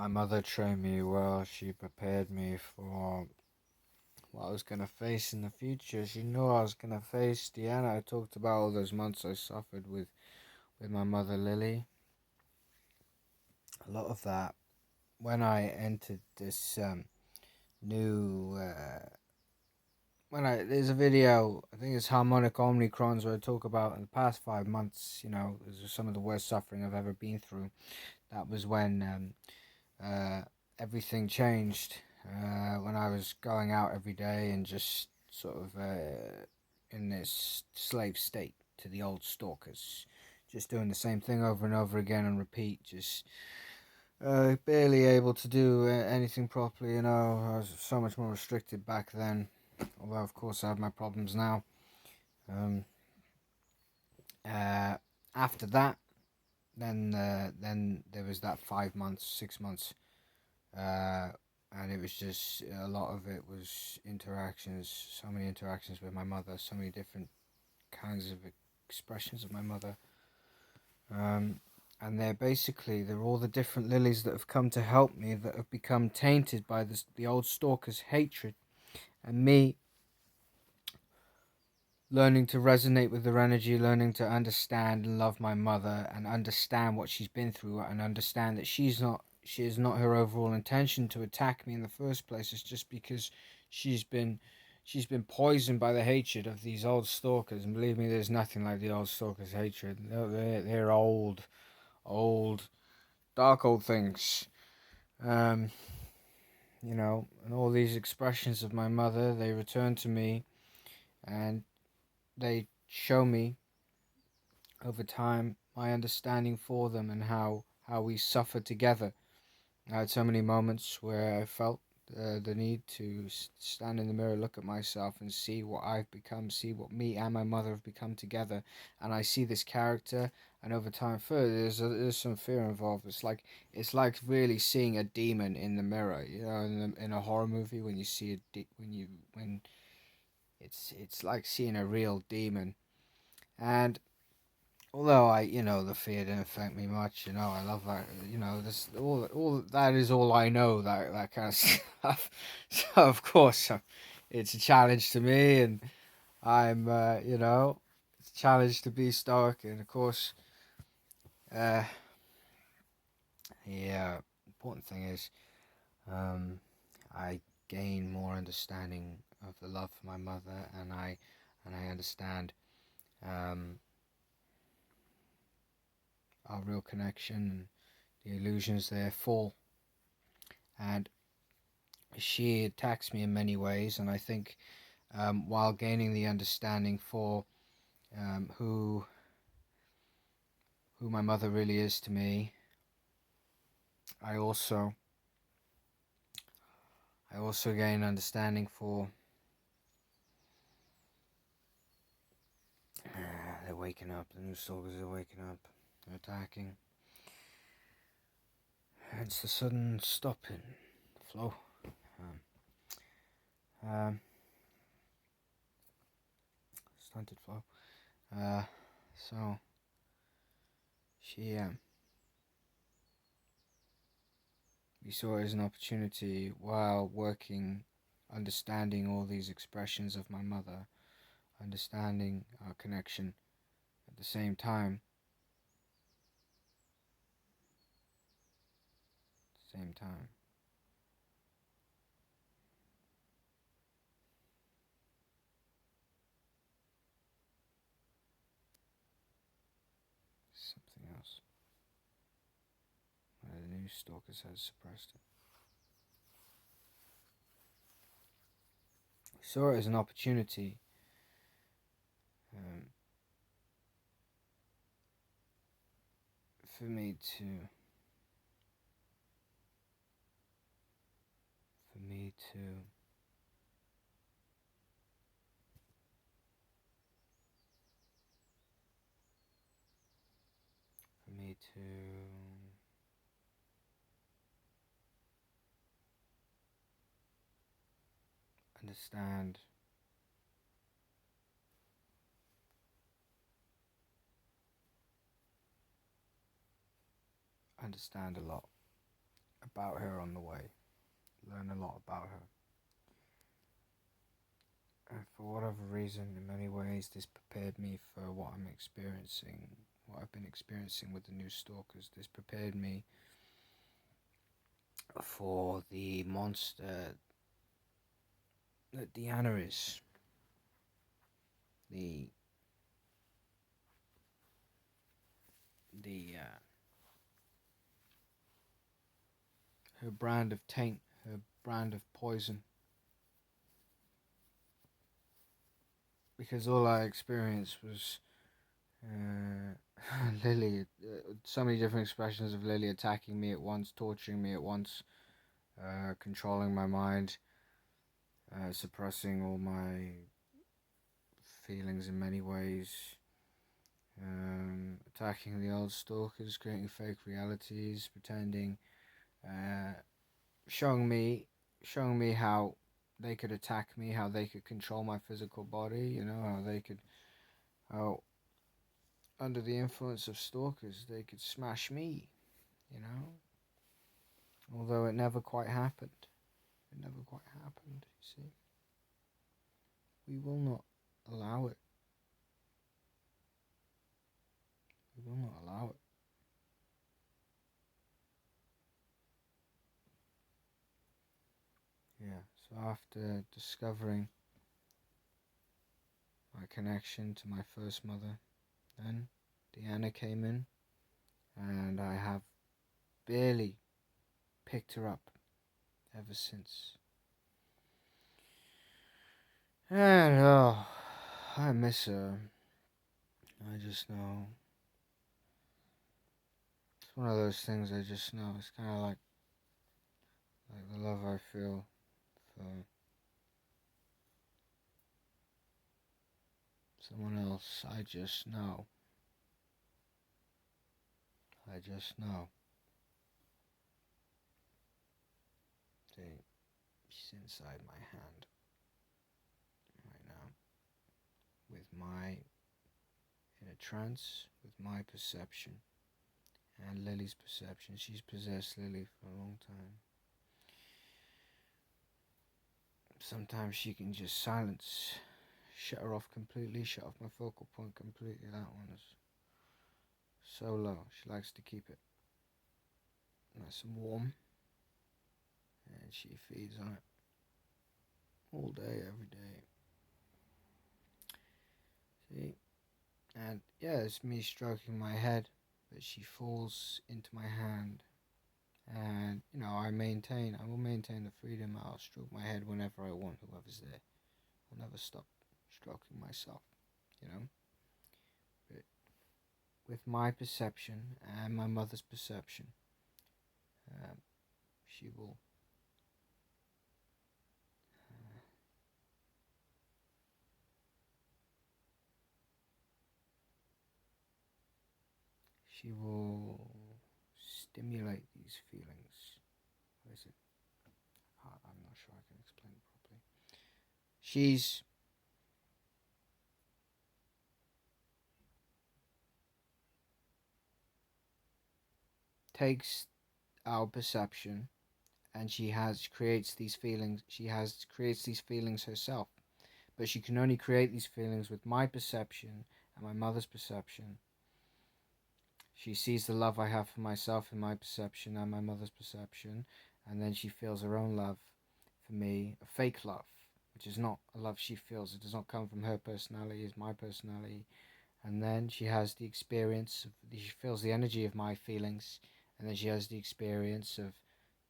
My mother trained me well. She prepared me for what I was going to face in the future. She knew I was going to face Deanna. I talked about all those months I suffered with my mother Lily. A lot of that when I entered this new. There's a video, I think it's Harmonic Omnicrons, where I talk about in the past 5 months, this was some of the worst suffering I've ever been through. That was when everything changed. When I was going out every day and just sort of in this slave state to the old stalkers, just doing the same thing over and over again on repeat, just barely able to do anything properly. I was so much more restricted back then, although of course I have my problems now. Um, uh, After that, then there was that 5 months, 6 months, uh, and it was just a lot of it was interactions, so many interactions with my mother, so many different kinds of expressions of my mother. And they're all the different lilies that have come to help me that have become tainted by the old stalker's hatred, and me learning to resonate with their energy, learning to understand and love my mother and understand what she's been through and understand that she is not her overall intention to attack me in the first place. It's just because she's been she's been poisoned by the hatred of these old stalkers, and believe me, there's nothing like the old stalkers' hatred. They're old, dark old things. Um, and all these expressions of my mother, they return to me, and they show me over time my understanding for them and how we suffer together. I had so many moments where I felt the need to stand in the mirror, look at myself, and see what I've become, see what me and my mother have become together. And I see this character, and over time, further, there's some fear involved. It's like really seeing a demon in the mirror. In a horror movie, when you see when it's like seeing a real demon. And although the fear didn't affect me much. I love that. This all that is all I know. That kind of stuff. So of course, it's a challenge to me, and I'm, it's a challenge to be stoic, and of course, uh, the important thing is, um, I gain more understanding of the love for my mother, and I understand, um, our real connection, the illusions there fall. And she attacks me in many ways, and I think, while gaining the understanding for, who my mother really is to me, I also gain understanding for, they're waking up. The new stalkers are waking up. They're attacking. It's the sudden stop in the flow. Um, Stunted flow. So she we saw it as an opportunity while working, understanding all these expressions of my mother, understanding our connection at the same time. Same time. Something else. One of the news stalkers has suppressed it. We saw it as an opportunity, um, for me to for me to for me to understand a lot about her on the way. Learn a lot about her. And for whatever reason, in many ways, this prepared me for what I'm experiencing, what I've been experiencing with the new stalkers. This prepared me for the monster that Deanna is. The her brand of taint, her brand of poison. Because all I experienced was Lilly, so many different expressions of Lilly attacking me at once, torturing me at once, controlling my mind, suppressing all my feelings in many ways, attacking the old stalkers, creating fake realities, pretending, showing me how they could attack me, how they could control my physical body, how under the influence of stalkers they could smash me, you know. Although it never quite happened. It never quite happened, you see. We will not allow it. We will not allow it. Yeah, so after discovering my connection to my first mother, then Deanna came in, and I have barely picked her up ever since. And oh, I miss her. I just know. It's one of those things I just know. It's kind of like the love I feel for someone else. I just know. I just know. See, she's inside my hand right now. In a trance with my perception and Lily's perception. She's possessed Lilly for a long time. Sometimes she can just silence, shut her off completely, shut off my focal point completely. That one is so low. She likes to keep it nice and warm, and she feeds on it all day, every day. See? And yeah, it's me stroking my head, but she falls into my hand. And, I will maintain the freedom. I'll stroke my head whenever I want, whoever's there. I'll never stop stroking myself, But with my perception and my mother's perception, she will she will stimulate these feelings. What is it? I'm not sure I can explain it properly. She's takes our perception, and creates these feelings. She creates these feelings herself, but she can only create these feelings with my perception and my mother's perception. She sees the love I have for myself in my perception and my mother's perception, and then she feels her own love for me, a fake love, which is not a love she feels. It does not come from her personality, it's my personality. And then she has the experience she feels the energy of my feelings, and then she has the experience of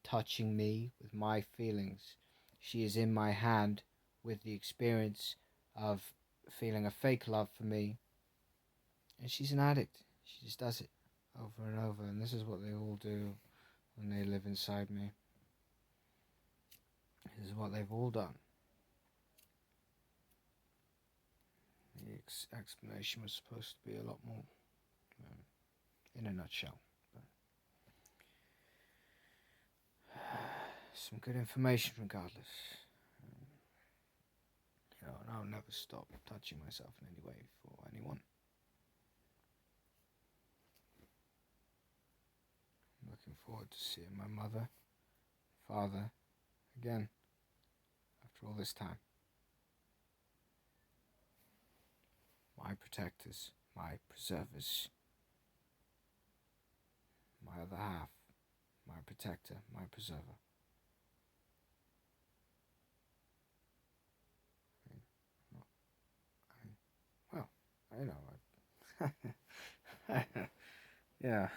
touching me with my feelings. She is in my hand with the experience of feeling a fake love for me, and she's an addict. She just does it over and over, and this is what they all do when they live inside me. This is what they've all done. The explanation was supposed to be a lot more in a nutshell. But some good information regardless. And I'll never stop touching myself in any way for anyone. I'm looking forward to seeing my mother father, again, after all this time. My protectors, my preservers, my other half, my protector, my preserver. Well, I know. Yeah.